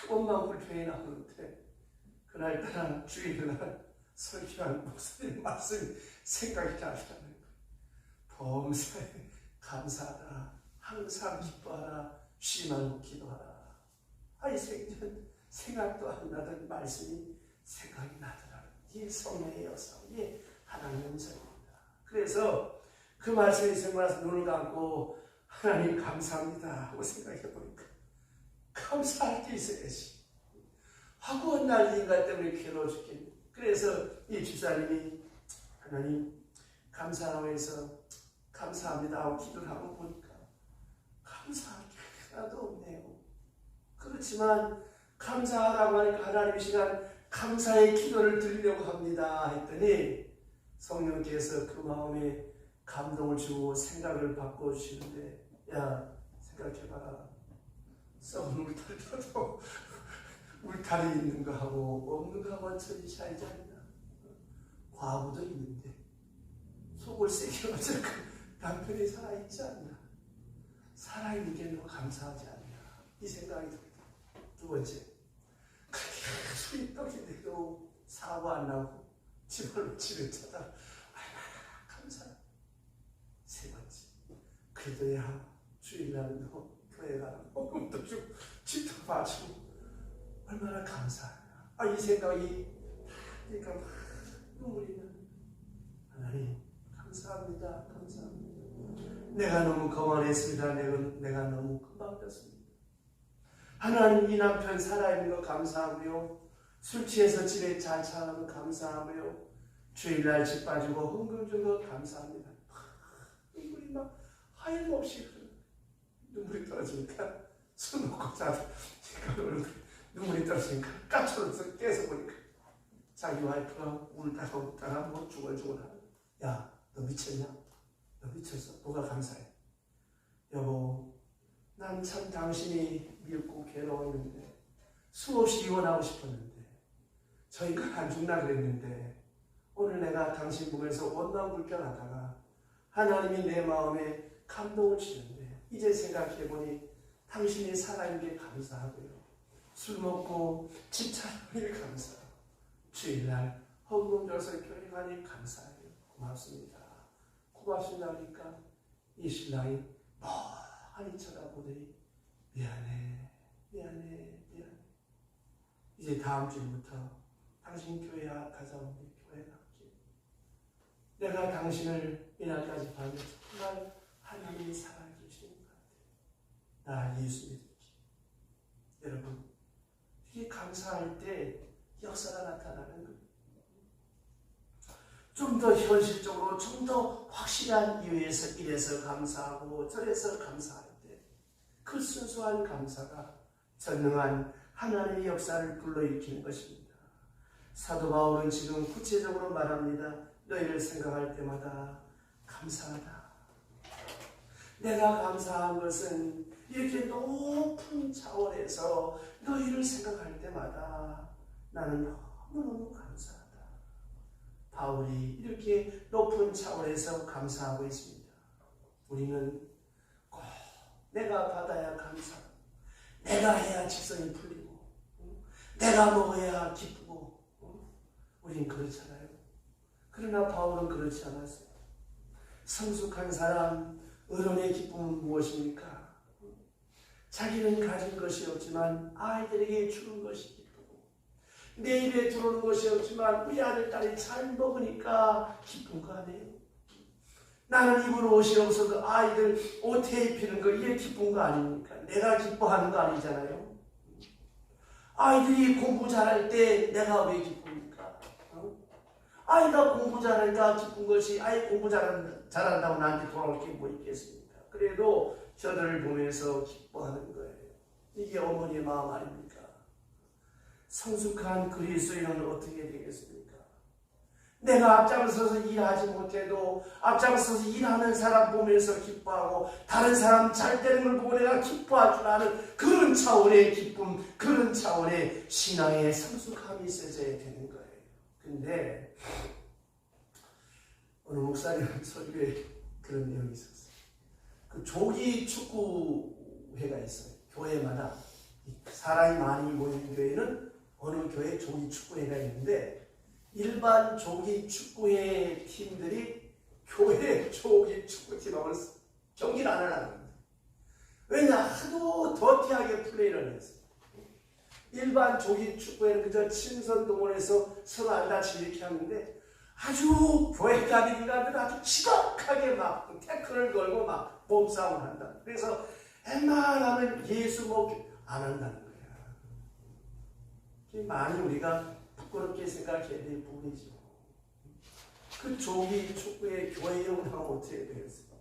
[SPEAKER 1] 엄마 불평이 나오는데 그날따라 주일날 설교한 목사님 말씀이 생각이 나는 거예요. 범사에 감사하라. 항상 기뻐하라. 쉬지 말고 기도하라. 이 생각도 안 나던 말씀이 생각이 나더라고요. 이게 성령의 역사, 이게 하나님의 음성입니다. 그래서 그 말씀이 생각나서 눈을 감고 하나님 감사합니다 하고 생각해 보니까 감사할 게 있어야지. 하고 날 인간 때문에 괴로워 죽겠네. 그래서 이 집사님이 하나님 감사하고 해서 감사합니다 하고 기도를 하고 보니까 감사할 게 하나도 없네요. 그렇지만 감사하라고 하니까 하나님 시간 감사의 기도를 드리려고 합니다 했더니 성령께서 그 마음에 감동을 주고 생각을 바꿔주시는데 야 생각해봐라. 썩은 울타리라도 울타리 있는 거하고 없는 거하고 완전히 차이지 않나. 과부도 있는데 속을 새겨가지고 남편이 살아있지 않나. 살아있는 게 너무 감사하지 않나. 이 생각이 듭니다. 두 번째, 술이 떡이 돼도 사고 안 나고 집을 찾아 얼마나 감사해. 세 번째, 그래도 야 주일날 너 교회 가라 복음도 주고 집도 봐주고 얼마나 감사하냐. 이 생각이 그러니까 막 눈물이 나는. 하나님 감사합니다. 감사합니다. 내가 너무 거만했습니다. 내가 너무 금방 폈습니다. 하나님 이 남편 살아있는 거 감사하고요. 술 취해서 집에 잘 차가면 감사하고요. 주일날 집 빠지고 헌금 준 거 감사합니다. 눈물이 막 하염없이 눈물이 떨어지니까 술 먹고 자도 눈물이 떨어지니까 깜짝놀라서 깨서 보니까 자기 와이프가 울다가 뭐 죽을죽을 하는. 야, 너 미쳤냐? 너 미쳤어. 뭐가 감사해? 여보, 난 참 당신이 미흡고 괴로웠는데 수없이 이혼하고 싶었는데 저희가 안 죽나 그랬는데 오늘 내가 당신 보면서 원망 불평하다가 하나님이 내 마음에 감동을 주는데 이제 생각해보니 당신이 살아있는 게 감사하고요. 술 먹고 집 차리니 감사하고 주일날 헌금 줘서 교회 가니 감사해요. 고맙습니다. 고맙습니다 하니까 이 신랑이 많이 쳐다보더니 미안해. 이제 다음 주부터 당신 교회 가자는데 교회 갈게. 내가 당신을 이날까지 봤는데 정말 하나님이 살아계시는 것 같아요. 나 예수 믿을게. 여러분, 이게 감사할 때 역사가 나타나는 거예요. 좀 더 현실적으로 좀 더 확실한 이유에서 이래서 감사하고 저래서 감사할 때 그 순수한 감사가 전능한 하나님의 역사를 불러일으키는 것입니다. 사도 바울은 지금 구체적으로 말합니다. 너희를 생각할 때마다 감사하다. 내가 감사한 것은 이렇게 높은 차원에서 너희를 생각할 때마다 나는 너무너무 감사하다. 바울이 이렇게 높은 차원에서 감사하고 있습니다. 우리는 꼭 내가 받아야 감사하고 내가 해야 직성이 풀리고 내가 먹어야 기쁘고 우린 그렇잖아요. 그러나 바울은 그렇지 않았어요. 성숙한 사람, 어른의 기쁨은 무엇입니까? 자기는 가진 것이 없지만 아이들에게 주는 것이 기쁘고, 내 입에 들어오는 것이 없지만 우리 아들, 딸이 잘 먹으니까 기쁜 거 아니에요? 나는 입을 옷이 없어도 아이들 옷에 입히는 거, 이게 기쁜 거 아닙니까? 내가 기뻐하는 거 아니잖아요. 아이들이 공부 잘할 때 내가 왜 기쁩니까? 아이가 공부 잘하니까 기쁜 것이, 아이 공부 잘한다고 나한테 돌아올 게 뭐 있겠습니까? 그래도 저들을 보면서 기뻐하는 거예요. 이게 어머니의 마음 아닙니까? 성숙한 그리스도인은 어떻게 되겠습니까? 내가 앞장서서 일하지 못해도 앞장서서 일하는 사람 보면서 기뻐하고, 다른 사람 잘 되는 걸 보고 내가 기뻐할 줄 아는 그런 차원의 기쁨, 그런 차원의 신앙의 성숙함이 있어져야 되는 거예요. 근데 어느 목사님 설교에 그런 내용이 있었어요. 그 조기 축구회가 있어요. 교회마다 사람이 많이 모이는 교회는 어느 교회 조기 축구회가 있는데, 일반 조기 축구회 팀들이 교회 조기 축구팀하고 경기를 안 하려는 겁니다. 왜냐? 하도 더티하게 플레이를 했어요. 일반 조기 축구회는 그저 친선동원해서 서로 안 다치게 이렇게 하는데, 아주 교회 다니는 사람들은 아주 지독하게 막 태클을 걸고 막 몸싸움을 한다. 그래서 웬만하면 예수 먹기 안 한다는 거야. 많이 우리가 부끄럽게 생각해야 될 부분이죠. 그 조기 축구의 교회 영향은 어떻게 되겠어요?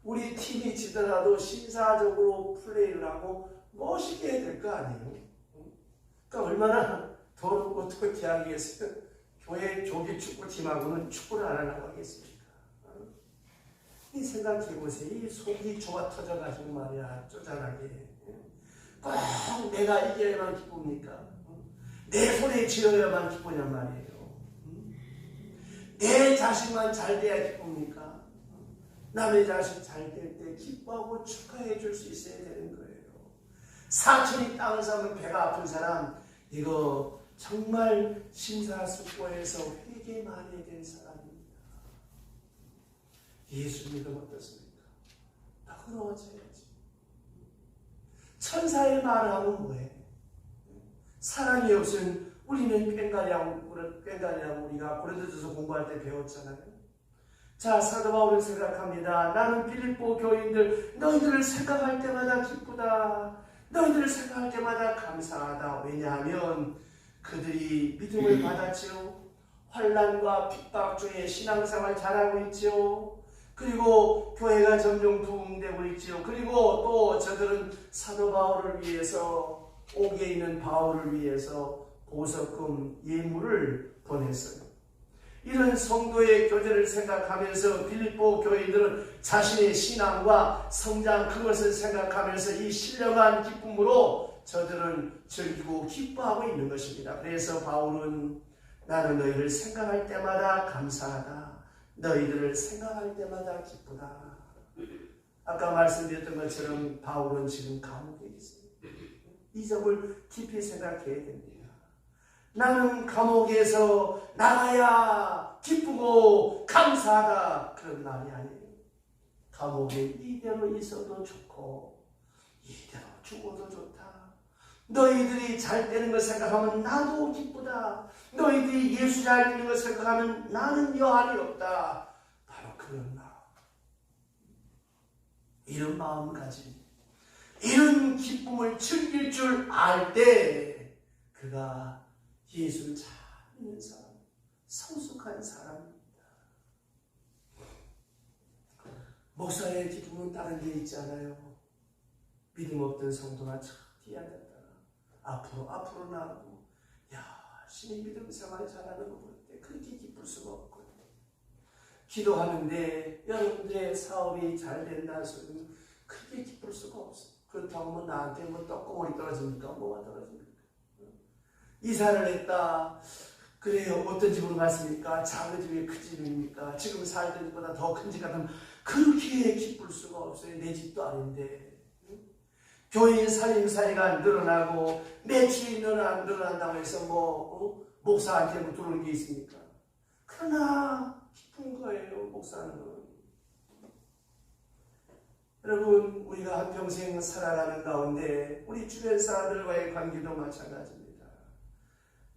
[SPEAKER 1] 우리 팀이 지더라도 신사적으로 플레이를 하고 멋있게 해야 될 거 아니에요? 그러니까 얼마나 더럽고 터키하게 했어요. 교회 조기 축구팀하고는 축구를 안 하려고 하겠습니까? 이 생각해보세요. 이 속이 좁아 터져가지고 말이야, 쪼잔하게. 꼭 내가 이겨야만 기쁩니까? 내 손에 쥐어야만 기쁘냔 말이에요. 내 자식만 잘 돼야 기쁩니까? 남의 자식 잘 될 때 기뻐하고 축하해 줄 수 있어야 되는 거예요. 사촌이 땅을 사면 배가 아픈 사람, 이거 정말 심사숙고해서 회개 많이 해야 되는 사람입니다. 예수 믿음 어떻습니까? 너그러워져야지. 천사의 말을 하면 뭐해? 사랑이 없으면 우리는 꽹가리하고 우리가 고린도전서 공부할 때 배웠잖아요. 자, 사도 바울은 생각합니다. 나는 빌립보 교인들, 너희들을 생각할 때마다 기쁘다. 너희들을 생각할 때마다 감사하다. 왜냐하면 그들이 믿음을 받았지요. 환난과 핍박 중에 신앙생활 잘하고 있지요. 그리고 교회가 점점 부흥되고 있지요. 그리고 또 저들은 사도 바울을 위해서, 옥에 있는 바울을 위해서 보석금 예물을 보냈어요. 이런 성도의 교제를 생각하면서 빌립보 교인들은 자신의 신앙과 성장, 그것을 생각하면서 이 신령한 기쁨으로 저들은 즐기고 기뻐하고 있는 것입니다. 그래서 바울은 나는 너희를 생각할 때마다 감사하다. 너희들을 생각할 때마다 기쁘다. 아까 말씀드렸던 것처럼 바울은 지금 감옥에 있어요. 이 점을 깊이 생각해야 됩니다. 나는 감옥에서 나가야 기쁘고 감사하다, 그런 말이 아니에요. 감옥에 이대로 있어도 좋고 이대로 죽어도 좋다. 너희들이 잘 되는 걸 생각하면 나도 기쁘다. 너희들이 예수 잘 되는 걸 생각하면 나는 여한이 없다. 바로 그런 마음. 이런 마음가짐, 이런 기쁨을 즐길 줄 알 때 그가 예수를 잘 믿는 사람, 성숙한 사람입니다. 목사의 기쁨은 다른 데 있지 않아요. 믿음 없던 성도가 참 뒤에 앉았다가 앞으로 나가고 열심히 믿음 생활 잘하는 거 볼 때 그렇게 기쁠 수가 없거든요. 기도하는데 여러분들의 사업이 잘 된다는 소리는 크게 기쁠 수가 없어요. 그렇다고 뭐 나한테 뭐 떡고물이 떨어집니까? 뭐가 떨어집니까? 이사를 했다. 그래요. 어떤 집으로 갔습니까? 작은 집이 큰 집입니까? 지금 살던 집보다 더 큰 집 같으면 그렇게 기쁠 수가 없어요. 내 집도 아닌데. 교인 살림살이가 늘어나고 매출이 늘어난다고 해서 목사한테 뭐 들어오는 게 있습니까? 그러나 기쁜 거예요, 목사는. 여러분, 우리가 한평생 살아가는 가운데 우리 주변 사람들과의 관계도 마찬가지입니다.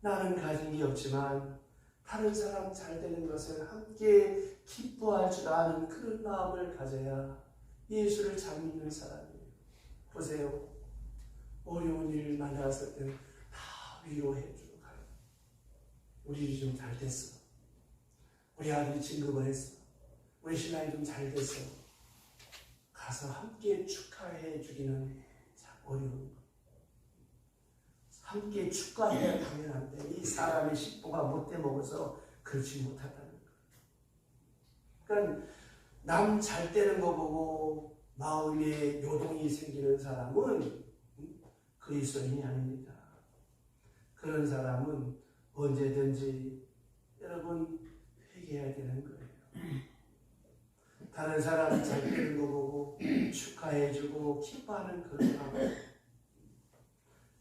[SPEAKER 1] 나는 가진 게 없지만 다른 사람 잘 되는 것을 함께 기뻐할 줄 아는 그런 마음을 가져야 예수를 잘 믿는 사람이에요. 보세요. 어려운 일 만났을 때는 다 위로해주고 가요. 우리 일이 좀 잘 됐어. 우리 아들이 진급을 했어. 우리 신랑이 좀 잘 됐어. 가서 함께 축하해 주기는 참 어려운 것. 함께 축하해야 당연한데 이 사람의 식보가 못돼 먹어서 그렇지 못하다는 것. 그러니까 남 잘 되는 거 보고 마음에 요동이 생기는 사람은 그리스도인이 아닙니다. 그런 사람은 언제든지 여러분 회개해야 되는 거예요. 다른 사람 잘 되는 거 보고 축하해주고 기뻐하는 그런 마음.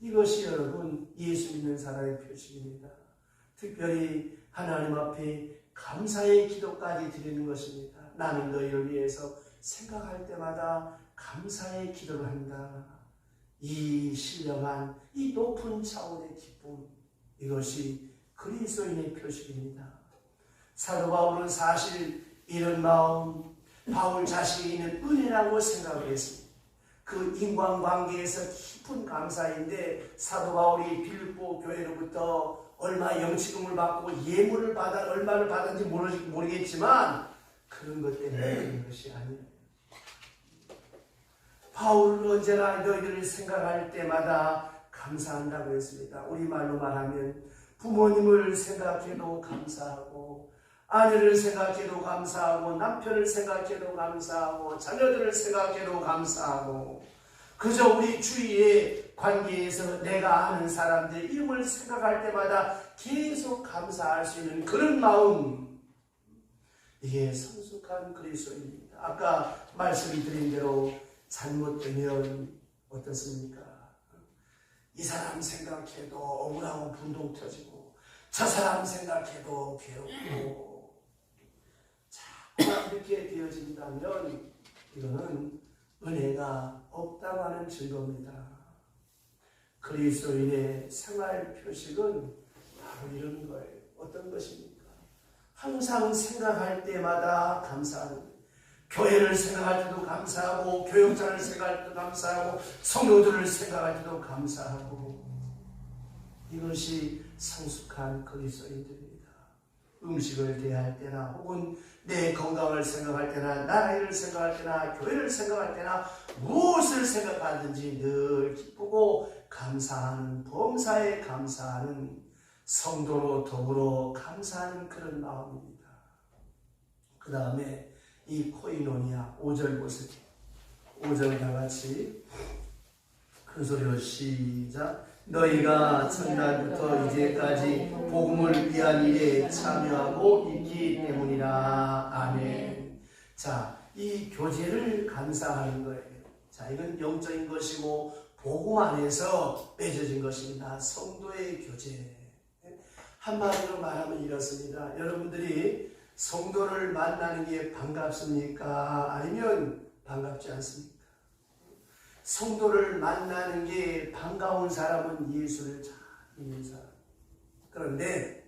[SPEAKER 1] 이것이 여러분 예수 믿는 사람의 표식입니다. 특별히 하나님 앞에 감사의 기도까지 드리는 것입니다. 나는 너희를 위해서 생각할 때마다 감사의 기도를 한다. 이 신령한 이 높은 차원의 기쁨, 이것이 그리스도인의 표식입니다. 사도 바울은 사실 이런 마음, 바울 자신이 있는 은혜라고 생각을 했습니다. 그 인간관계에서 깊은 감사인데 사도 바울이 빌립보 교회로부터 얼마 영치금을 받고 예물을 받아 얼마를 받았는지 모르겠지만 그런 것 때문에 그런 것이 아니에요. 바울은 언제나 너희들을 생각할 때마다 감사한다고 했습니다. 우리말로 말하면 부모님을 생각해도 감사하고 아내를 생각해도 감사하고 남편을 생각해도 감사하고 자녀들을 생각해도 감사하고 그저 우리 주위의 관계에서 내가 아는 사람들 이름을 생각할 때마다 계속 감사할 수 있는 그런 마음, 이게 성숙한 그리스도입니다. 아까 말씀드린 대로 잘못되면 어떻습니까? 이 사람 생각해도 억울하고 분동 터지고 저 사람 생각해도 괴롭고 자꾸 이렇게 되어진다면 이거는 은혜가 없다고 하는 증거입니다. 그리스도인의 생활 표식은 바로 이런 거예요. 어떤 것입니까? 항상 생각할 때마다 감사하는 거예요. 교회를 생각할 때도 감사하고 교역자를 생각할 때도 감사하고 성도들을 생각할 때도 감사하고 이것이 성숙한 그리스도인들입니다. 음식을 대할 때나 혹은 내 건강을 생각할 때나 나라를 생각할 때나 교회를 생각할 때나 무엇을 생각하든지 늘 기쁘고 감사하는 범사에 감사하는 성도로 더불어 감사하는 그런 마음입니다. 그 다음에 이 코이노니아 5절 보세요. 5절 다 같이 큰 소리로 시작. 너희가 첫날부터 이제까지 복음을 위한 일에 참여하고 있기 때문이라. 아멘. 자, 이 교제를 감사하는 거예요. 자, 이건 영적인 것이고 복음 안에서 맺어진 것입니다. 성도의 교제. 한마디로 말하면 이렇습니다. 여러분들이 성도를 만나는 게 반갑습니까? 아니면 반갑지 않습니까? 성도를 만나는 게 반가운 사람은 예수를 잘 믿는 사람. 그런데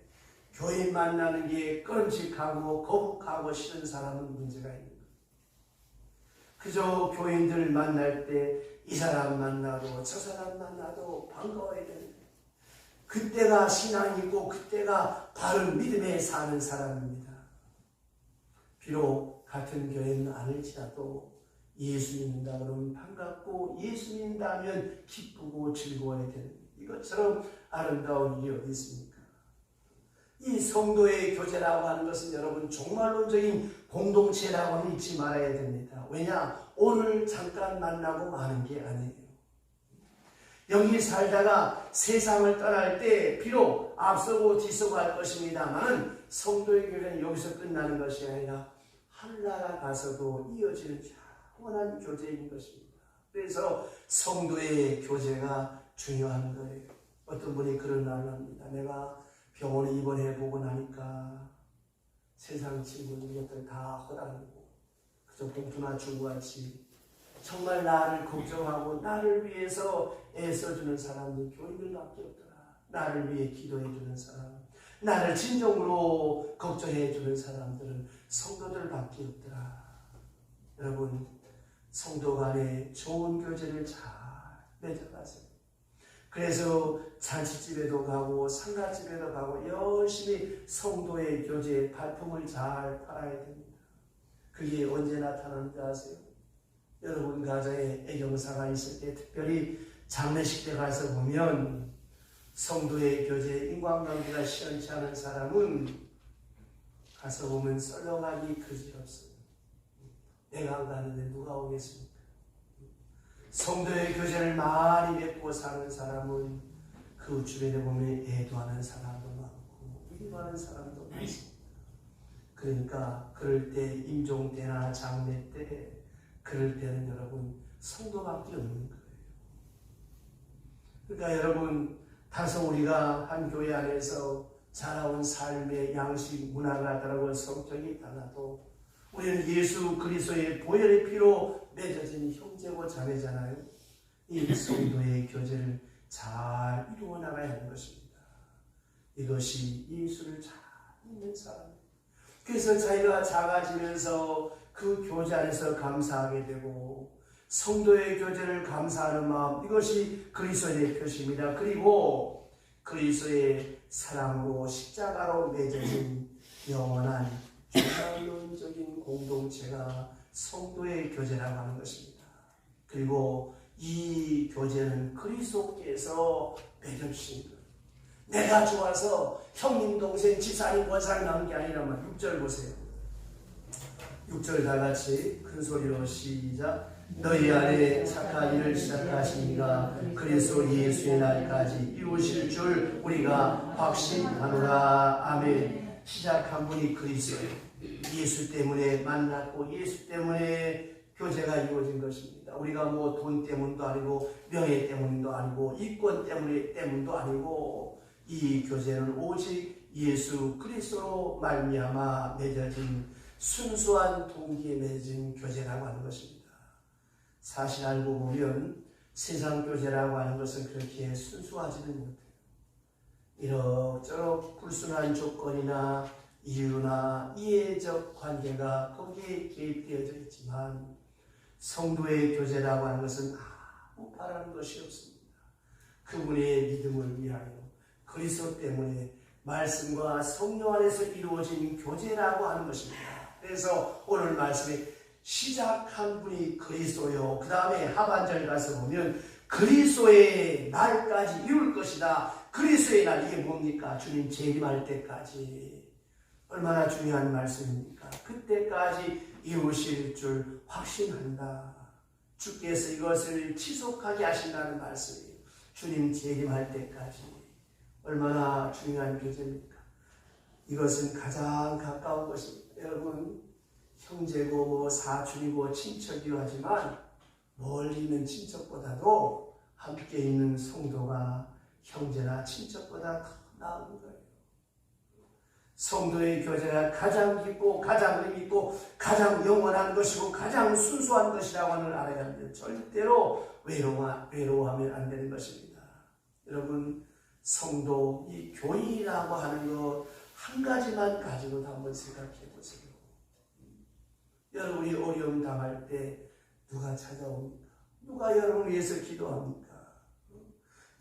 [SPEAKER 1] 교인 만나는 게 끔찍하고 거북하고 싫은 사람은 문제가 있는 거예요. 그저 교인들 만날 때 이 사람 만나도 저 사람 만나도 반가워야 되는 거예요. 그때가 신앙이고 그때가 바른 믿음에 사는 사람입니다. 비록 같은 교회는 아닐지라도 예수 믿는다 그러면 반갑고 예수 믿는다면 기쁘고 즐거워야 되는 이것처럼 아름다운 일이 어디 있습니까? 이 성도의 교제라고 하는 것은 여러분 종말론적인 공동체라고는 잊지 말아야 됩니다. 왜냐? 오늘 잠깐 만나고 마는 게 아니에요. 여기 살다가 세상을 떠날 때 비록 앞서고 뒤서고 할 것입니다만 성도의 교제는 여기서 끝나는 것이 아니라 하늘나라 가서도 이어지는 영원한 교제인 것입니다. 그래서 성도의 교제가 중요한 거예요. 어떤 분이 그런 말을 합니다. 내가 병원에 입원해보고 나니까 세상 친구들 것들 다 허다르고 그저 봉투나 주고 같이 정말 나를 걱정하고 나를 위해서 애써주는 사람들 교인들밖에 없더라. 나를 위해 기도해주는 사람, 나를 진정으로 걱정해주는 사람들은 성도들밖에 없더라. 여러분, 성도 간에 좋은 교제를 잘 맺어가세요. 그래서 잔치집에도 가고 상가집에도 가고 열심히 성도의 교제 발품을 잘 팔아야 됩니다. 그게 언제 나타나는지 아세요? 여러분 가정에 애경사가 있을 때, 특별히 장례식 때 가서 보면 성도의 교제 인간관계가 시원치 않은 사람은 가서 보면 썰렁하기 그지없어요. 내가 안 가는데 누가 오겠습니까? 성도의 교제를 많이 맺고 사는 사람은 그 주변에 보면 애도하는 사람도 많고 위로하는 사람도 많습니다. 그러니까 그럴 때 임종 때나 장례 때 그럴 때는 여러분 성도밖에 없는 거예요. 그러니까 여러분, 다소 우리가 한 교회 안에서 자라온 삶의 양식, 문화가 다르고 성격이 달라도 우리는 예수 그리스도의 보혈의 피로 맺어진 형제고 자매잖아요. 이 성도의 교제를 잘 이루어 나가야 하는 것입니다. 이것이 예수를 잘 믿는 사람입니다. 그래서 자기가 작아지면서 그 교제 안에서 감사하게 되고 성도의 교제를 감사하는 마음, 이것이 그리스도의 표시입니다. 그리고 그리스도의 사랑으로 십자가로 맺어진 영원한 종말론적인 공동체가 성도의 교제라고 하는 것입니다. 그리고 이 교제는 그리스도께서 맺으신 것. 내가 좋아서 형님, 동생, 집사님, 권사님 나온 게 아니라면 6절 보세요. 6절 다 같이 큰 소리로 시작. 너희 안에 착한 일을 시작하시니가 그리스도 예수의 날까지 이루실 줄 우리가 확신하노라. 아멘. 시작한 분이 그리스도예요. 예수 때문에 만났고 예수 때문에 교제가 이루어진 것입니다. 우리가 뭐 돈 때문도 아니고 명예 때문도 아니고 이권 때문도 아니고 이 교제는 오직 예수 그리스도로 말미암아 맺어진 순수한 동기에 맺은 교제라고 하는 것입니다. 사실 알고 보면 세상 교제라고 하는 것은 그렇게 순수하지는 못해요. 이럭저럭 불순한 조건이나 이유나 이해적 관계가 거기에 개입되어져 있지만 성도의 교제라고 하는 것은 아무 바라는 것이 없습니다. 그분의 믿음을 위하여 그리스도 때문에 말씀과 성령 안에서 이루어진 교제라고 하는 것입니다. 그래서 오늘 말씀에 시작한 분이 그리스도요. 그 다음에 하반절 가서 보면 그리스도의 날까지 이룰 것이다. 그리스도의 날, 이게 뭡니까? 주님 재림할 때까지. 얼마나 중요한 말씀입니까? 그때까지 이루실 줄 확신한다. 주께서 이것을 지속하게 하신다는 말씀이에요. 주님 재림할 때까지. 얼마나 중요한 교제입니까? 이것은 가장 가까운 것입니다. 여러분, 형제고 뭐 사촌이고 친척이고 하지만 멀리 있는 친척보다도 함께 있는 성도가 형제나 친척보다 더 나은 거예요. 성도의 교제가 가장 깊고 가장 의미 있고 가장 영원한 것이고 가장 순수한 것이라고 하는 걸 알아야 합니다. 절대로 외로워하면 안 되는 것입니다. 여러분, 성도, 이 교인이라고 하는 것 한 가지만 가지고도 한번 생각해 보세요. 여러분이 어려움 당할 때 누가 찾아옵니까? 누가 여러분을 위해서 기도합니까?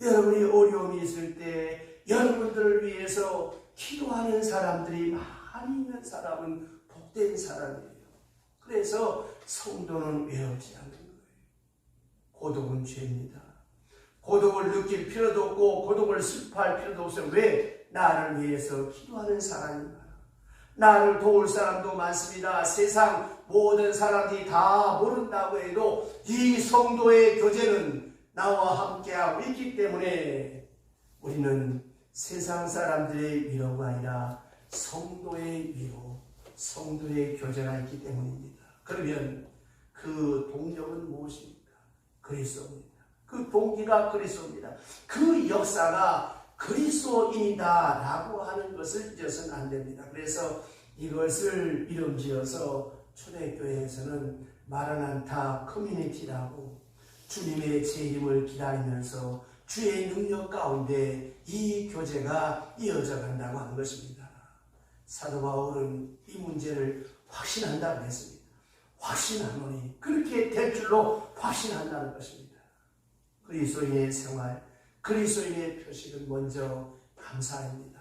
[SPEAKER 1] 여러분이 어려움이 있을 때 여러분들을 위해서 기도하는 사람들이 많이 있는 사람은 복된 사람이에요. 그래서 성도는 외롭지 않는 거예요. 고독은 죄입니다. 고독을 느낄 필요도 없고 고독을 슬퍼할 필요도 없어요. 왜? 나를 위해서 기도하는 사람이 많아. 나를 도울 사람도 많습니다. 세상 모든 사람들이 다 모른다고 해도 이 성도의 교제는 나와 함께하고 있기 때문에 우리는 세상 사람들의 위로가 아니라 성도의 위로, 성도의 교제가 있기 때문입니다. 그러면 그 동력은 무엇입니까? 그리스도입니다. 그 동기가 그리스도입니다. 그 역사가 그리스도인이다 라고 하는 것을 잊어서는 안 됩니다. 그래서 이것을 이름 지어서 초대교회에서는 마라난타 커뮤니티라고 주님의 재림을 기다리면서 주의 능력 가운데 이 교제가 이어져 간다고 하는 것입니다. 사도 바울은 이 문제를 확신한다고 했습니다. 확신하노니 그렇게 될 줄로 확신한다는 것입니다. 그리스도인의 생활, 그리스도인의 표식은 먼저 감사입니다.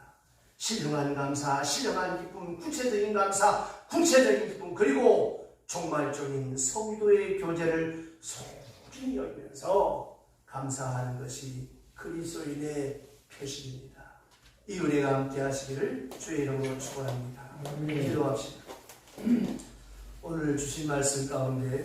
[SPEAKER 1] 신령한 감사, 신령한 기쁨, 구체적인 감사, 구체적인 기쁨, 그리고 종말적인 성도의 교제를 소중히 여기면서 감사하는 것이 그리스도인의 표식입니다. 이 은혜가 함께 하시기를 주의 이름으로 축원합니다. 기도합시다. 오늘 주신 말씀 가운데